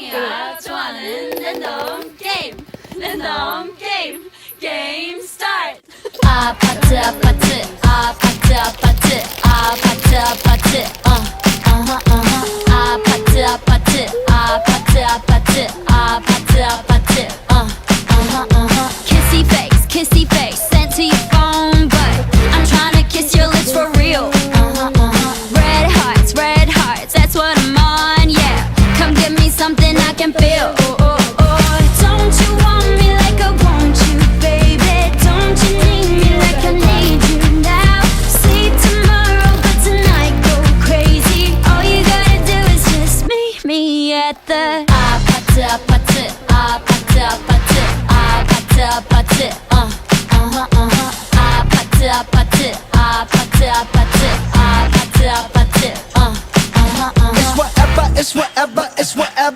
샤이니가 좋아하는 랜덤 게임 스타트. 아파트 아파트 아파트 아파트 아파트 아파트 아파트 아파트 아파트 아파트 아파트 아파트 kissy face sent to your phone but I'm trying to kiss your lips for real. Red hearts, that's what I'm on, yeah. Come give me something I can feel. Don't you want me like I want you, baby? Don't you need me like I need you now? Sleep tomorrow, but tonight go crazy. All you gotta do is just meet me at the 아파트 아파트 아파트 아파트 아파트 아파트 아파트 아파트 아파트 아파트 아파트 아파트 It's whatever,